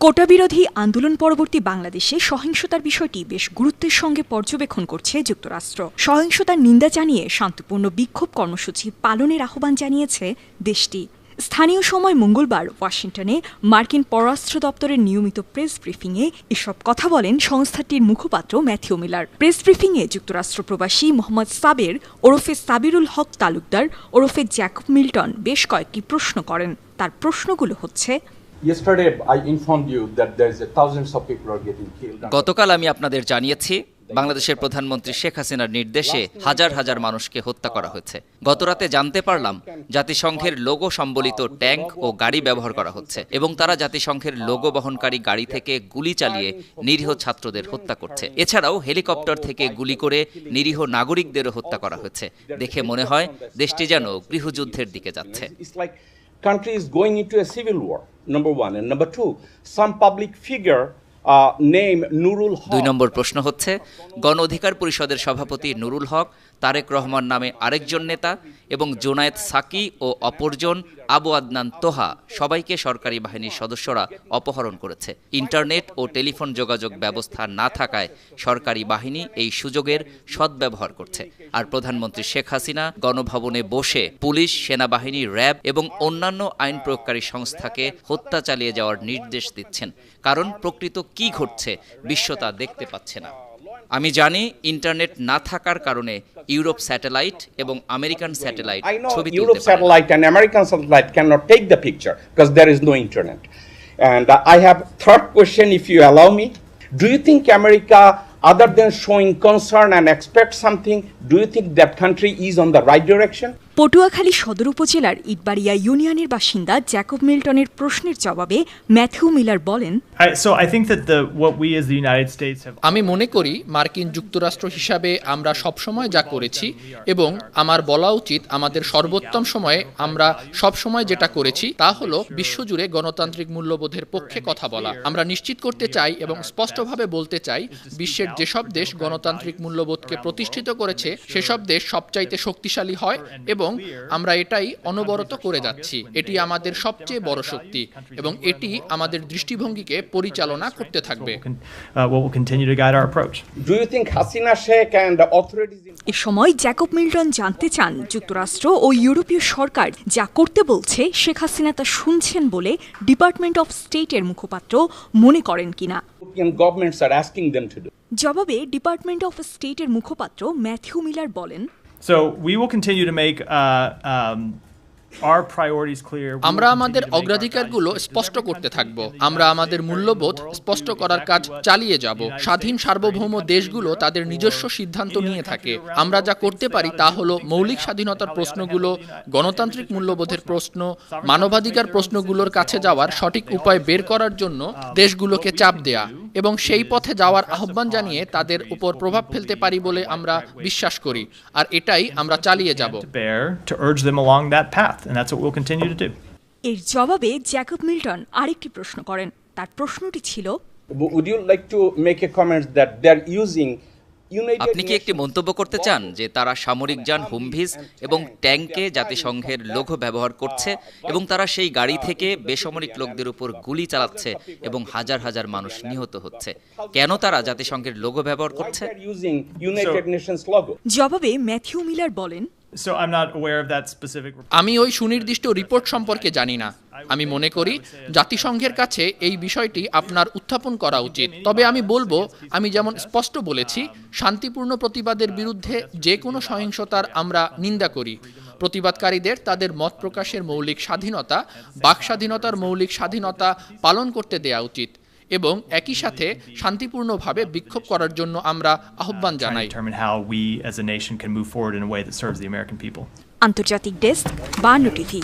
কোটা বিরোধী আন্দোলন পরবর্তী বাংলাদেশে সহিংসতার বিষয়টি বেশ গুরুত্বের সঙ্গে পর্যবেক্ষণ করছে যুক্তরাষ্ট্র। সহিংসতার নিন্দা জানিয়ে শান্তিপূর্ণ বিক্ষোভ কর্মসূচি পালনের আহ্বান জানিয়েছে দেশটি। স্থানীয় সময় মঙ্গলবার ওয়াশিংটনে মার্কিন পররাষ্ট্র দপ্তরের নিয়মিত প্রেস ব্রিফিংয়ে এসব কথা বলেন সংস্থাটির মুখপাত্র ম্যাথিউ মিলার। প্রেস ব্রিফিংয়ে যুক্তরাষ্ট্র প্রবাসী মোহাম্মদ সাবের ওরফে সাবিরুল হক তালুকদার ওরফে জ্যাকব মিল্টন বেশ কয়েকটি প্রশ্ন করেন। তার প্রশ্নগুলো হচ্ছে, গতকাল আমি আপনাদের জানিয়েছি বাংলাদেশের প্রধানমন্ত্রী শেখ হাসিনার নির্দেশে হাজার হাজার মানুষকে হত্যা করা হয়েছে। গতরাতে জানতে পারলাম জাতিসংঘের লোগো সম্বলিত ট্যাঙ্ক ও গাড়ি ব্যবহার করা হচ্ছে এবং তারা জাতিসংঘের লোগো বহনকারী গাড়ি থেকে গুলি চালিয়ে নিরীহ ছাত্রদের হত্যা করছে। এছাড়াও হেলিকপ্টার থেকে গুলি করে নিরীহ নাগরিকদেরও হত্যা করা হয়েছে। দেখে মনে হয় দেশটি যেন গৃহযুদ্ধের দিকে যাচ্ছে। Country is going into a civil war, number one. And number two, some public figure name Nurul Haq. 2 নম্বর প্রশ্ন হচ্ছে, গণ অধিকার পরিষদের সভাপতি নুরুল হক, তারেক রহমান নামে আরেকজন নেতা এবং জোনায়েদ সাকি ও অপরজন আবু আদনান তোহা সবাইকে সরকারি বাহিনীর সদস্যরা অপহরণ করেছে। ইন্টারনেট ও টেলিফোন যোগাযোগ ব্যবস্থা না থাকায় সরকারি বাহিনী এই সুযোগের সদ্ব্যবহার করছে। আর প্রধানমন্ত্রী শেখ হাসিনা গণভবনে বসে পুলিশ, সেনাবাহিনী, র্যাব এবং অন্যান্য আইন প্রয়োগকারী সংস্থাকে হত্যা চালিয়ে যাওয়ার নির্দেশ দিচ্ছেন। কারণ প্রকৃত কি ঘটছে বিশ্ব তা দেখতে পাচ্ছে না। আমি জানি ইন্টারনেট না থাকার কারণে ইউরোপ স্যাটেলাইট এবং আমেরিকান স্যাটেলাইট ছবি তুলতে Europe satellite and American satellite cannot take the picture because there is no internet. And I have third question, if you allow me. Do you think America, other than showing concern and expect something, do you think that country is on the right direction? Patuakhali সদর উপজেলার ইটবাড়িয়া ইউনিয়নের বাসিন্দা Jacob মিল্টনের প্রশ্নের জবাবে Matthew Miller বলেন, আমি মনে করি মার্কিন যুক্তরাষ্ট্র হিসাবে আমরা সবসময় যা করেছি এবং আমার বলা উচিত আমাদের সর্বোত্তম সময়ে আমরা সবসময় যেটা করেছি তা হলো বিশ্বজুড়ে গণতান্ত্রিক মূল্যবোধের পক্ষে কথা বলা। আমরা নিশ্চিত করতে চাই এবং স্পষ্টভাবে বলতে চাই বিশ্বের যেসব দেশ গণতান্ত্রিক মূল্যবোধকে প্রতিষ্ঠিত করেছে সেসব দেশ সবচাইতে শক্তিশালী হয় এবং আমরা এটাই অনবরত করে যাচ্ছি। এটি আমাদের সবচেয়ে বড় শক্তি এবং এটি আমাদের দৃষ্টিভঙ্গিকে পরিচালনা করতে থাকবে। এ সময় জ্যাকব মিল্টন জানতে চান যুক্তরাষ্ট্র ও ইউরোপীয় সরকার যা করতে বলছে শেখ হাসিনা তা শুনছেন বলে ডিপার্টমেন্ট অফ স্টেটের মুখপাত্র মনে করেন কিনা। জবাবে ডিপার্টমেন্ট অফ স্টেটের মুখপাত্র ম্যাথিউ মিলার বলেন, So we will continue to make our priorities clear. আমরা আমাদের অগ্রাধিকারগুলো স্পষ্ট করতে থাকব। আমরা আমাদের মূল্যবোধ স্পষ্ট করার কাজ চালিয়ে যাব। স্বাধীন সার্বভৌম দেশগুলো তাদের নিজস্ব সিদ্ধান্ত নিয়ে থাকে। আমরা যা করতে পারি তা হলো মৌলিক স্বাধীনতার প্রশ্নগুলো, গণতান্ত্রিক মূল্যবোধের প্রশ্ন, মানবাধিকার প্রশ্নগুলোর কাছে যাওয়ার সঠিক উপায় বের করার জন্য দেশগুলোকে চাপ দেয়া এবং সেই পথে যাওয়ার আহ্বান জানিয়ে তাদের উপর প্রভাব ফেলতে পারি বলে আমরা বিশ্বাস করি। আর এটাই আমরা চালিয়ে যাব। And that's what we'll continue to do. এর জবাবে জ্যাকব মিল্টন আরেকটি প্রশ্ন করেন। তার প্রশ্নটি ছিল, Would you like to make a comment that they're using আপনি কি একটি মন্তব্য করতে চান যে তারা সামরিক যান, হুমভিজ এবং ট্যাঙ্কে জাতিসংঘের লোগো ব্যবহার করছে এবং তারা সেই গাড়ি থেকে বেসামরিক লোকদের উপর গুলি চালাচ্ছে এবং হাজার হাজার মানুষ নিহত হচ্ছে? কেন তারা জাতিসংঘের লোগো ব্যবহার করছে? জবাবে ম্যাথিউ মিলার বলেন, আমি ওই সুনির্দিষ্ট রিপোর্ট সম্পর্কে জানি না। আমি মনে করি জাতিসংঘের কাছে এই বিষয়টি আপনার উত্থাপন করা উচিত। তবে আমি বলবো, আমি যেমন স্পষ্ট বলেছি, শান্তিপূর্ণ প্রতিবাদের বিরুদ্ধে যে কোনো সহিংসতার আমরা নিন্দা করি। প্রতিবাদকারীদের তাদের মত প্রকাশের মৌলিক স্বাধীনতা, বাক স্বাধীনতার মৌলিক স্বাধীনতা পালন করতে দেয়া উচিত এবং একই সাথে শান্তিপূর্ণভাবে বিক্ষোভ করার জন্য আমরা আহ্বান জানাই। আন্তর্জাতিক ডেস্ক, 52 টিভি।